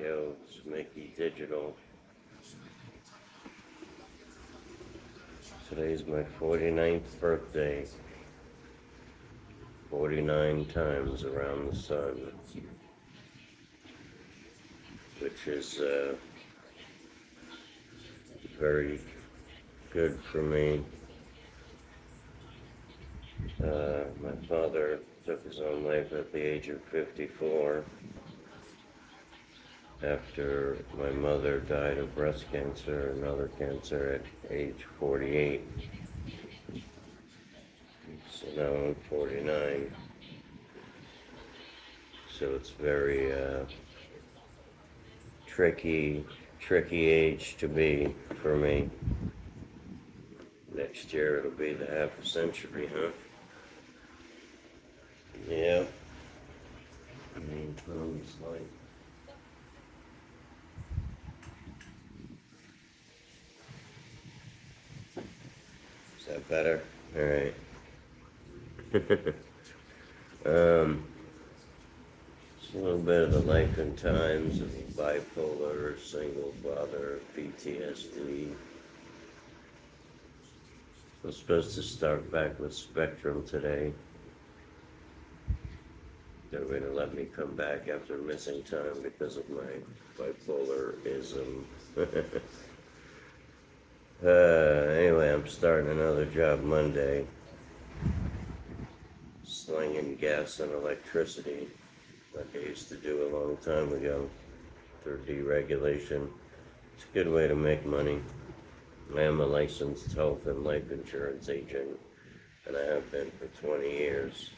Yo, it's Mickey Digital. Today's my 49th birthday. 49 times around the sun, which is very good for me. My father took his own life at the age of 54 after my mother died of breast cancer and other cancer at age 48. So now I'm 49. So it's very tricky age to be for me. Next year it'll be the half a century, huh? Yeah. It's like is that better? All right. It's a little bit of the life and times of bipolar, single father, PTSD. I'm supposed to start back with Spectrum today. They're going to let me come back after missing time because of my bipolarism. Anyway, I'm starting another job Monday, slinging gas and electricity, like I used to do a long time ago, through deregulation. It's a good way to make money. I am a licensed health and life insurance agent, and I have been for 20 years.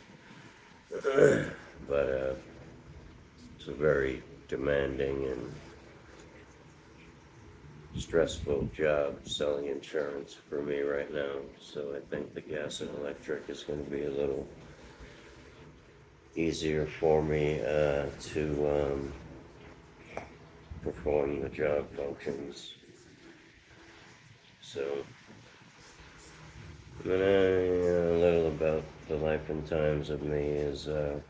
But it's a very demanding and stressful job selling insurance for me right now. So I think the gas and electric is going to be a little easier for me to perform the job functions. So, and then a little about the life and times of me is I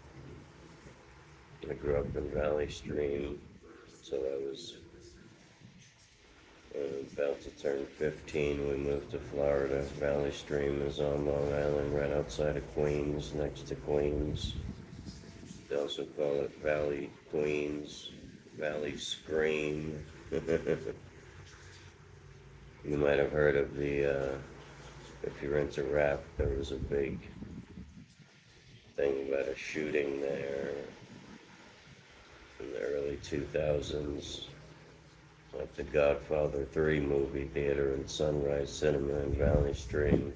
grew up in Valley Stream, so I was about to turn 15. We moved to Florida. Valley Stream is on Long Island, right outside of Queens, next to Queens. They also call it Valley Queens, Valley Scream. You might have heard of if you're into rap, there was a big thing about a shooting there in the early 2000s, like the Godfather 3 movie theater in Sunrise Cinema in Valley Stream.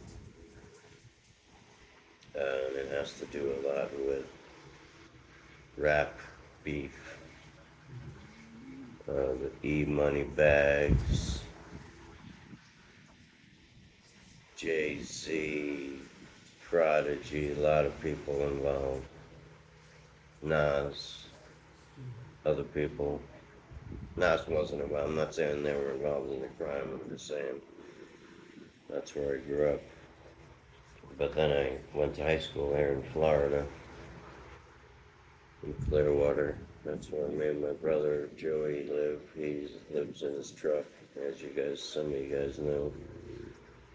And it has to do a lot with rap beef, the E-Money Bags, Jay-Z, Prodigy, a lot of people involved. Nas, other people. Nas wasn't involved. I'm not saying they were involved in the crime. I'm just saying that's where I grew up. But then I went to high school here in Florida, in Clearwater. That's where me and my brother Joey live. He lives in his truck, as some of you guys know.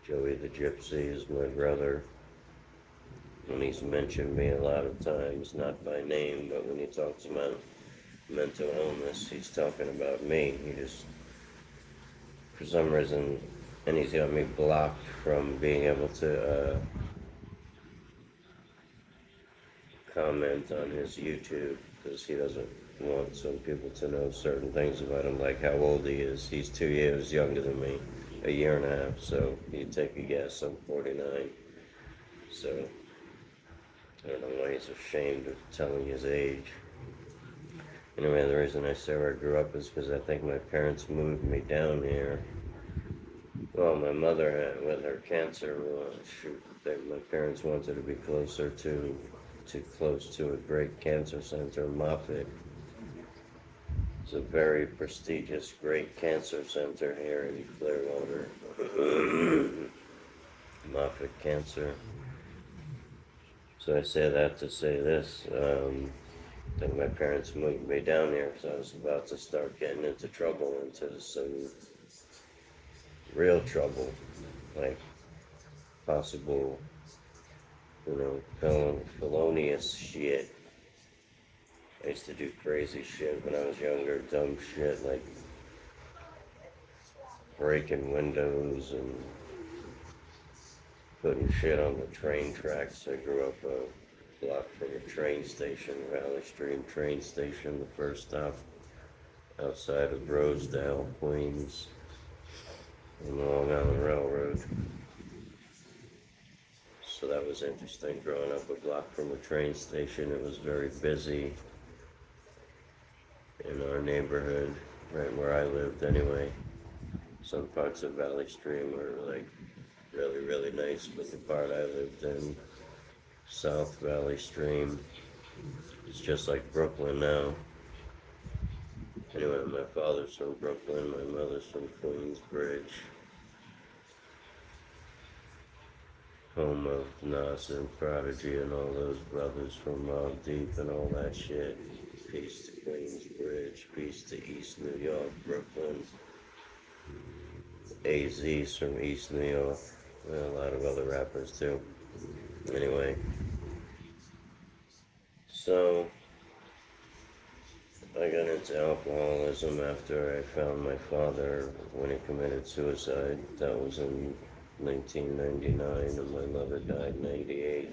Joey the Gypsy is my brother, and he's mentioned me a lot of times, not by name, but when he talks about mental illness, he's talking about me. He just, for some reason, and he's got me blocked from being able to comment on his YouTube, because he doesn't want some people to know certain things about him, like how old he is. He's 2 years younger than me. A year and a half, so you take a guess, I'm 49. So, I don't know why he's ashamed of telling his age. Anyway, the reason I say where I grew up is because I think my parents moved me down here. Well, my mother had, with her cancer, my parents wanted to be close to a great cancer center, Moffitt. It's a very prestigious, great cancer center here in Clearwater. Moffitt Cancer. So I say that to say this. think my parents moved me down here because I was about to start getting into trouble, into some real trouble, like possible, felonious shit. I used to do crazy shit when I was younger, dumb shit like breaking windows and putting shit on the train tracks. I grew up a block from a train station, Valley Stream train station, the first stop outside of Rosedale, Queens, on the Long Island Railroad. So that was interesting, growing up a block from a train station. It was very busy in our neighborhood, right where I lived anyway. Some parts of Valley Stream were like really, really nice, but the part I lived in, South Valley Stream, it's just like Brooklyn now. Anyway, my father's from Brooklyn, my mother's from Queensbridge, home of Nas and Prodigy and all those brothers from Mobb Deep and all that shit. Peace to Queensbridge, peace to East New York, Brooklyn. AZ's from East New York, and a lot of other rappers too. Anyway, so I got into alcoholism after I found my father when he committed suicide. That was in 1999, and my mother died in 98.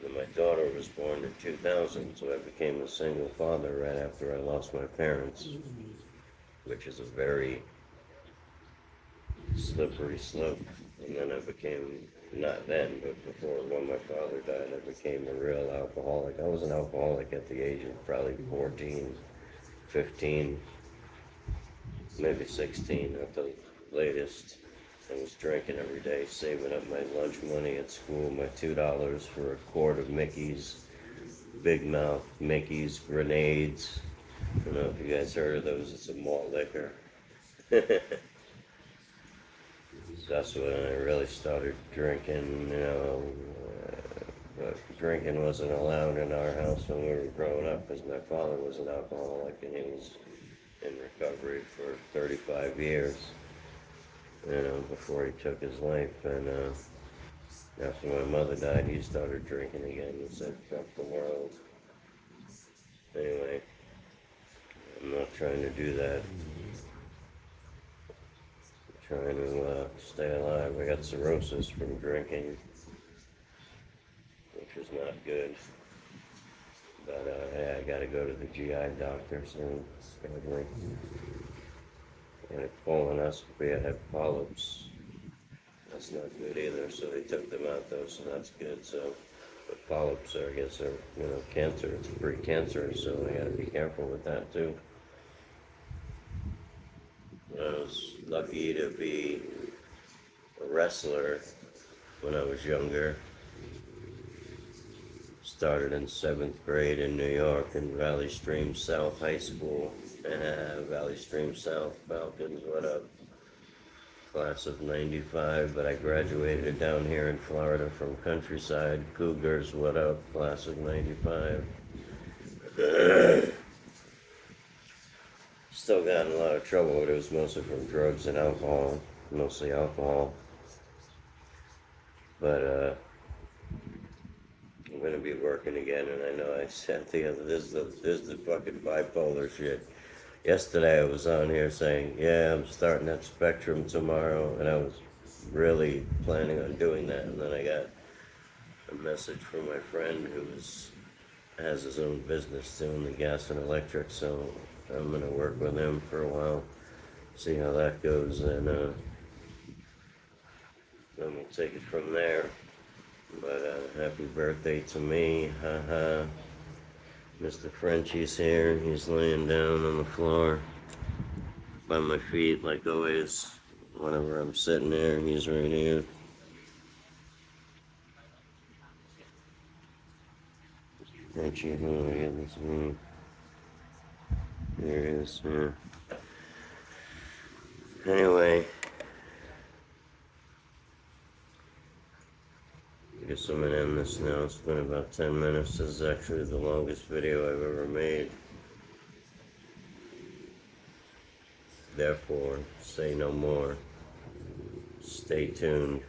And my daughter was born in 2000, so I became a single father right after I lost my parents, which is a very slippery slope. And then I became, not then, but before, when my father died, I became a real alcoholic. I was an alcoholic at the age of probably 14, 15, maybe 16 at the latest. I was drinking every day, saving up my lunch money at school, my $2 for a quart of Mickey's, Big Mouth Mickey's Grenades. I don't know if you guys heard of those, it's a malt liquor. That's when I really started drinking, but drinking wasn't allowed in our house when we were growing up because my father was an alcoholic and he was in recovery for 35 years, before he took his life. And after my mother died, he started drinking again and said, fuck the world. Anyway, I'm not trying to do that. Trying to stay alive. I got cirrhosis from drinking, which is not good. But hey, I gotta go to the GI doctor soon. Sadly. I had a colonoscopy. I had polyps. That's not good either. So they took them out though, so that's good. So, but polyps are, I guess, are cancer. It's pre-cancerous, so I gotta be careful with that too. I was lucky to be a wrestler when I was younger. Started in 7th grade in New York in Valley Stream South High School. Valley Stream South Falcons, what up? Class of 95, but I graduated down here in Florida from Countryside. Cougars, what up? Class of 95. Still got in a lot of trouble, but it was mostly from drugs and alcohol, mostly alcohol. But I'm gonna be working again, and I know I said this is the fucking bipolar shit. Yesterday I was on here saying, yeah, I'm starting at Spectrum tomorrow, and I was really planning on doing that, and then I got a message from my friend who has his own business doing the gas and electric, so I'm gonna work with him for a while, see how that goes, and then we'll take it from there. But happy birthday to me, haha. Mr. Frenchie's here, he's laying down on the floor by my feet like always. Whenever I'm sitting there, he's right here. Frenchie, oh my goodness me. There he is, yeah. Anyway, guess I'm gonna end this now. It's been about 10 minutes. This is actually the longest video I've ever made. Therefore, say no more. Stay tuned.